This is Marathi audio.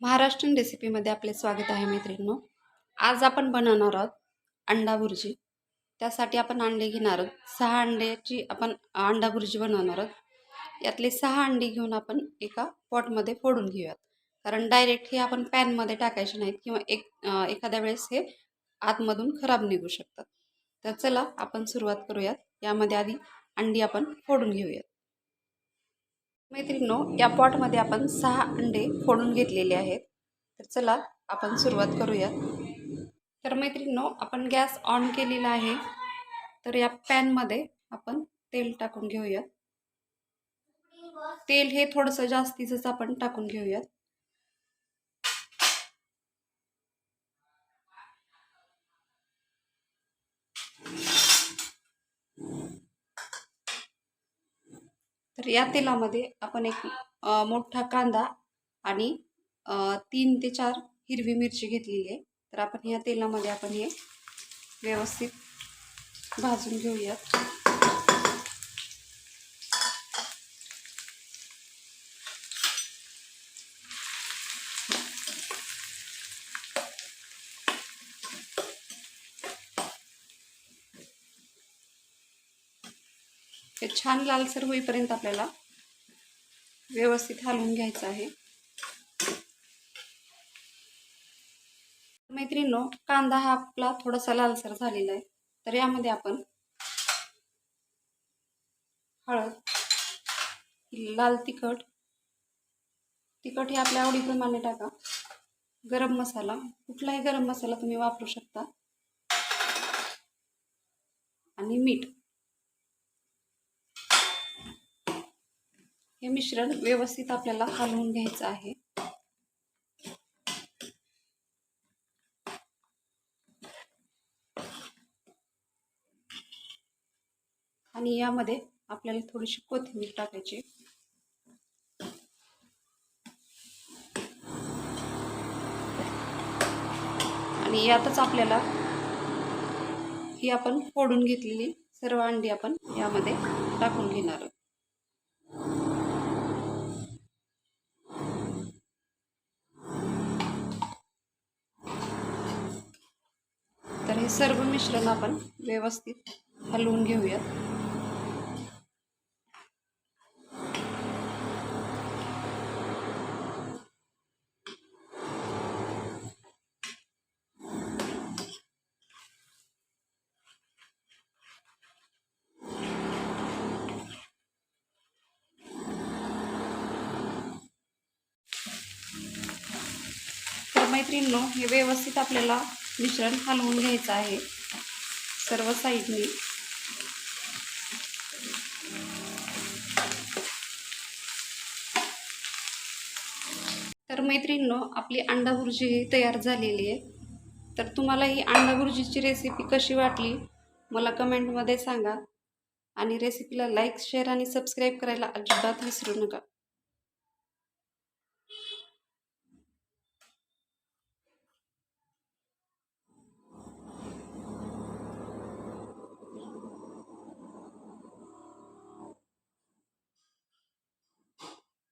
महाराष्ट्रीयन रेसिपीमध्ये आपले स्वागत आहे मैत्रिणींनो. आज आपण बनवणार आहोत अंडा भुर्जी. त्यासाठी आपण अंडे घेणार आहोत. 6 अंड्याची आपण अंडा भुर्जी बनवणार आहोत. यातले 6 अंडी घेऊन आपण एका पॉटमध्ये फोडून घेऊयात, कारण डायरेक्ट हे आपण पॅनमध्ये टाकायचे नाहीत किंवा एखाद्या वेळेस हे आतमधून खराब निघू शकतात. तर चला आपण सुरुवात करूयात. यामध्ये आधी अंडी आपण फोडून घेऊयात. मैत्रिणींनो, या पॉटमध्ये आपण 6 अंडे फोडून घेतलेले आहेत. तर चला आपण सुरुवात करूया. तर मैत्रिणींनो, आपण गॅस ऑन केलेला आहे. तर या पॅनमध्ये आपण तेल टाकून घेऊया. तेल हे थोडंसं जास्तीच आपण टाकून घेऊयात. तर या तेलामध्ये आपण एक मोठा कांदा आणि 3 ते 4 हिरवी मिरची घेतलेली आहे. तर आपण या तेलामध्ये आपण हे व्यवस्थित भाजून घेऊयात. हे छान लालसर होईपर्यंत आपल्याला व्यवस्थित हलवून घ्यायचं आहे. मैत्रिणींनो, कांदा हा आपला थोडासा लालसर झालेला आहे. तर यामध्ये आपण हळद, लाल तिखट हे आपल्या आवडीप्रमाणे टाका. गरम मसाला, कुठलाही गरम मसाला तुम्ही वापरू शकता, आणि मीठ. हे मिश्रण व्यवस्थित आपल्याला हलवून घ्यायचं आहे. आणि यामध्ये आपल्याला थोडीशी कोथिंबीर टाकायची. आणि यातच आपल्याला ही आपण फोडून घेतलेली सर्व अंडी आपण यामध्ये टाकून घेणार आहोत. तर हे सर्व मिश्रण आपण व्यवस्थित हलवून घेऊयात. तर मैत्रिणींनो, हे व्यवस्थित आपल्याला मिश्रण हलवून घ्यायचं आहे सर्व साईडनी. तर मैत्रिणींनो, आपली अंडा भुर्जी तयार झालेली आहे. तर तुम्हाला ही अंडा भुर्जीची रेसिपी कशी वाटली मला कमेंटमध्ये सांगा. आणि रेसिपीला लाईक, शेअर आणि सबस्क्राईब करायला अजिबात विसरू नका.